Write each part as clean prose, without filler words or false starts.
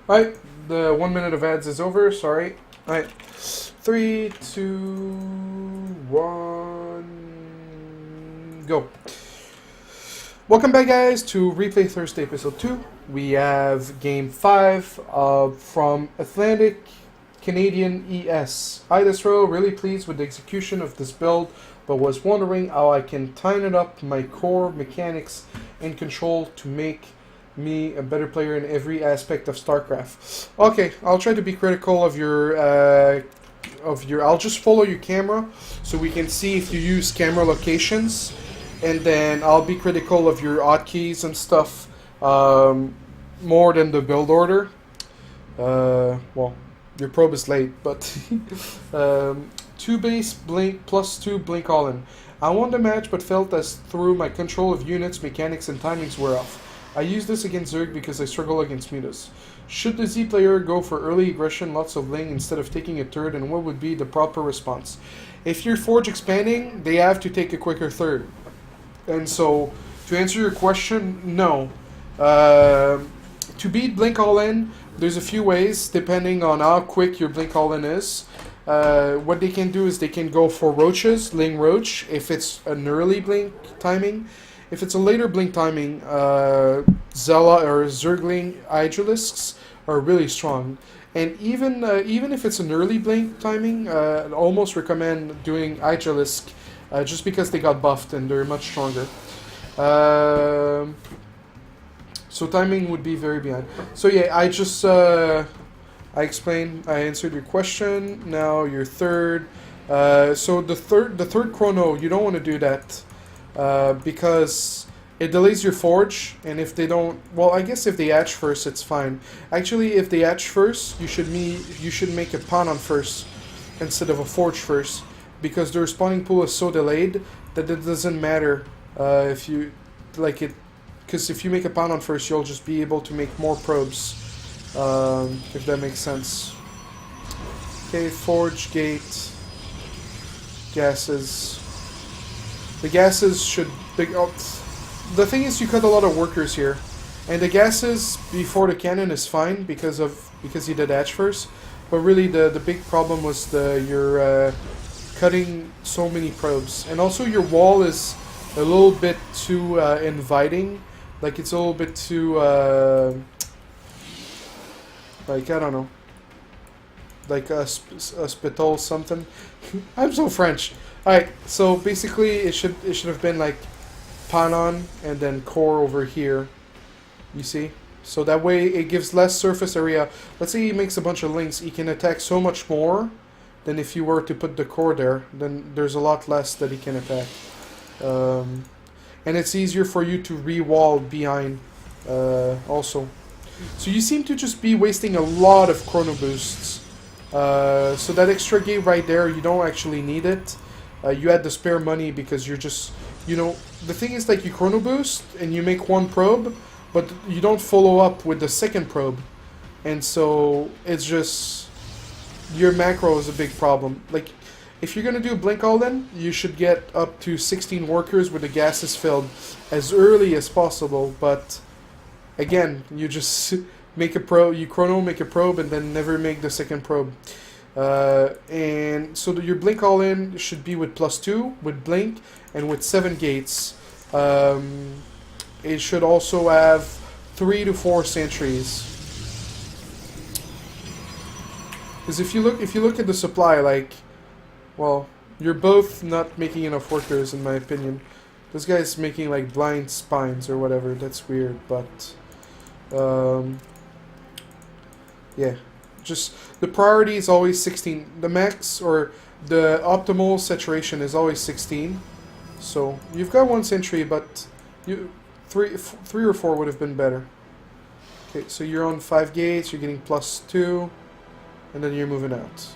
Alright, the 1 minute of ads is over, sorry. Alright, 3, 2, 1, go. Welcome back, guys, to Replay Thursday Episode 2. We have Game 5 from Atlantic Canadian ES. Hi, Desrow, really pleased with the execution of this build, but was wondering how I can tighten up my core mechanics and control to make me a better player in every aspect of StarCraft. Okay, I'll try to be critical of your I'll just follow your camera so we can see if you use camera locations, and then I'll be critical of your hotkeys and stuff more than the build order. Well, your probe is late, but 2 base blink plus 2 blink all in. I won the match, but felt as through my control of units, mechanics, and timings were off. I use this against Zerg because I struggle against mutas. Should the Z player go for early aggression, lots of ling, instead of taking a third, and what would be the proper response? If you're Forge expanding, they have to take a quicker third. And so, to answer your question, no. To beat Blink All-In, there's a few ways, depending on how quick your Blink All-In is. What they can do is they can go for Roaches, Ling Roach, if it's an early Blink timing. If it's a later blink timing, Zella or Zergling Hydralisks are really strong. And even if it's an early blink timing, I'd almost recommend doing Hydralisk just because they got buffed and they're much stronger. So timing would be very behind. So yeah, I explained, I answered your question. Now your third. So the third chrono, you don't want to do that. Because it delays your forge, and if they don't, well, I guess if they hatch first, it's fine. Actually, if they hatch first, you should make a pawn on first instead of a forge first, because their spawning pool is so delayed that it doesn't matter if you like it, because if you make a pawn on first, you'll just be able to make more probes, if that makes sense. Okay, forge gate, gases. The gases should... the thing is, you cut a lot of workers here. And the gases before the cannon is fine because you did hatch first. But really, the big problem was you're cutting so many probes. And also, your wall is a little bit too inviting. Like, it's a little bit too... like, I don't know. Like a spittle something. I'm so French. Alright, so basically it should have been like pawn and then core over here. You see? So that way it gives less surface area. Let's say he makes a bunch of links, he can attack so much more than if you were to put the core there. Then there's a lot less that he can attack. And it's easier for you to re-wall behind also. So you seem to just be wasting a lot of chrono boosts. So that extra gate right there, you don't actually need it. You had the spare money because you're just, you know, the thing is, like, you chrono boost and you make one probe, but you don't follow up with the second probe. And so it's just, your macro is a big problem. Like, if you're going to do Blink All-In, you should get up to 16 workers with the gases filled as early as possible. But again, you just make a probe, you chrono, make a probe, and then never make the second probe. And so your Blink All-In should be with +2, with Blink, and with 7 gates. It should also have 3 to 4 sentries. Because if you look at the supply, like, well, you're both not making enough workers, in my opinion. This guy's making like blind spines or whatever. That's weird, but yeah. Just the priority is always 16. The max or the optimal saturation is always 16. So you've got 1 sentry, but three or 4 would have been better. Okay, so you're on 5 gates. You're getting +2, and then you're moving out.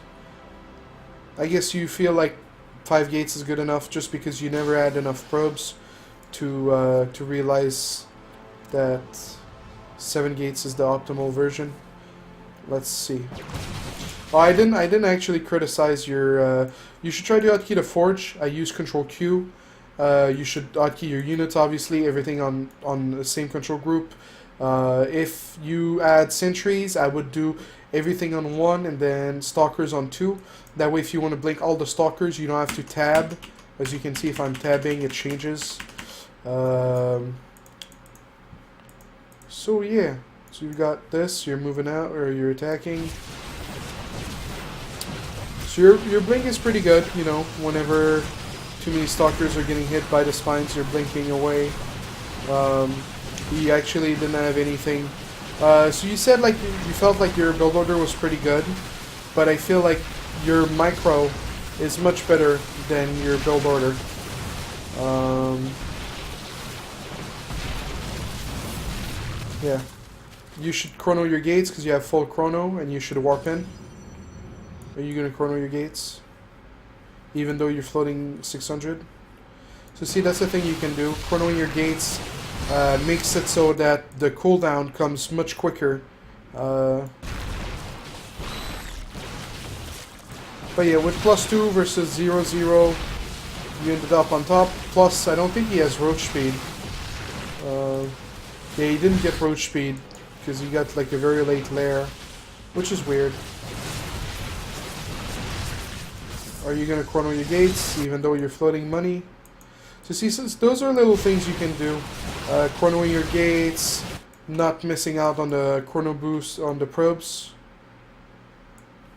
I guess you feel like 5 gates is good enough just because you never had enough probes to realize that 7 gates is the optimal version. Let's see. Oh, I didn't actually criticize your... you should try to hotkey the Forge. I use Control Q. You should hotkey your units, obviously. Everything on the same control group. If you add sentries, I would do everything on 1 and then stalkers on 2. That way if you want to blink all the stalkers, you don't have to tab. As you can see, if I'm tabbing, it changes. So yeah, so you've got this, you're moving out, or you're attacking. So your blink is pretty good, you know, whenever too many stalkers are getting hit by the spines, you're blinking away. You actually didn't have anything. So you said like you felt like your build order was pretty good, but I feel like your micro is much better than your build order. Yeah, you should chrono your gates because you have full chrono, and you should warp in. Are you gonna chrono your gates, even though you're floating 600? So see, that's the thing you can do. Chronoing your gates makes it so that the cooldown comes much quicker. But yeah, with +2 versus 0-0, you ended up on top. Plus, I don't think he has roach speed. Yeah, he didn't get roach speed because he got like a very late lair, which is weird. Are you gonna chrono your gates even though you're floating money? So see, since those are little things you can do. Chronoing your gates, not missing out on the chrono boost on the probes.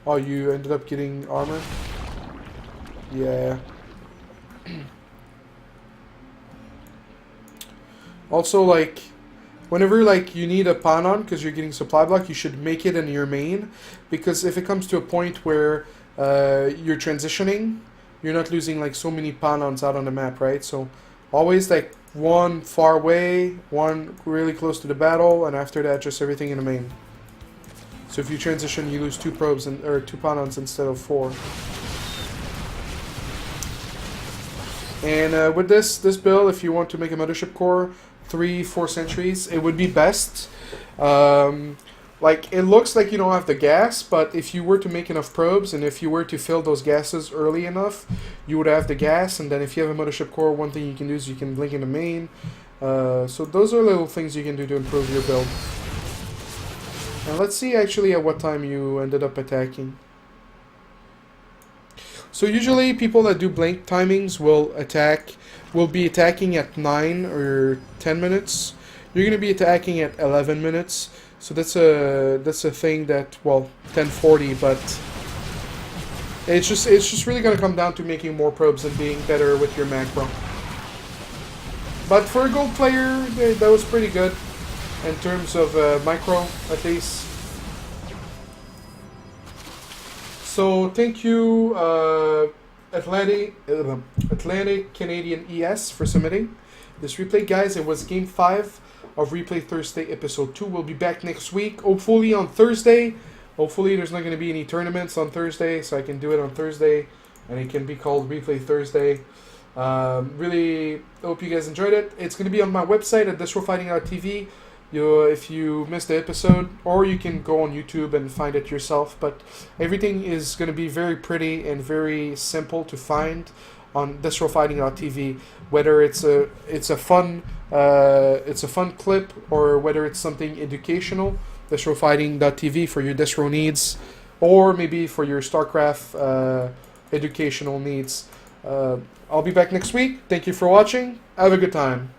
Oh, you ended up getting armor? Yeah. Also, like, whenever like you need a pawn because you're getting supply block, you should make it in your main, because if it comes to a point where you're transitioning, you're not losing like so many pawn-ons out on the map, right? So always like one far away, one really close to the battle, and after that just everything in the main. So if you transition, you lose 2 probes or 2 pawn-ons instead of 4. And with this build, if you want to make a mothership core, 3-4 sentries, it would be best. Like, it looks like you don't have the gas, but if you were to make enough probes, and if you were to fill those gases early enough, you would have the gas, and then if you have a mothership core, one thing you can do is you can blink in the main. So those are little things you can do to improve your build. And let's see actually at what time you ended up attacking. So usually people that do blink timings will be attacking at 9 or 10 minutes. You're going to be attacking at 11 minutes. So that's a thing that, well, 10:40, but it's just really going to come down to making more probes and being better with your macro. But for a gold player, that was pretty good in terms of micro, at least. So thank you, Atlantic Canadian ES, for submitting this replay, guys. It was Game 5 of Replay Thursday Episode 2. We'll be back next week, hopefully on Thursday. Hopefully there's not going to be any tournaments on Thursday, so I can do it on Thursday, and it can be called Replay Thursday. Really hope you guys enjoyed it. It's going to be on my website at desrowfighting.tv. If you missed the episode, or you can go on YouTube and find it yourself. But everything is going to be very pretty and very simple to find on desrowfighting.tv. Whether it's a fun clip or whether it's something educational, desrowfighting.tv for your desrow needs, or maybe for your StarCraft educational needs. I'll be back next week. Thank you for watching. Have a good time.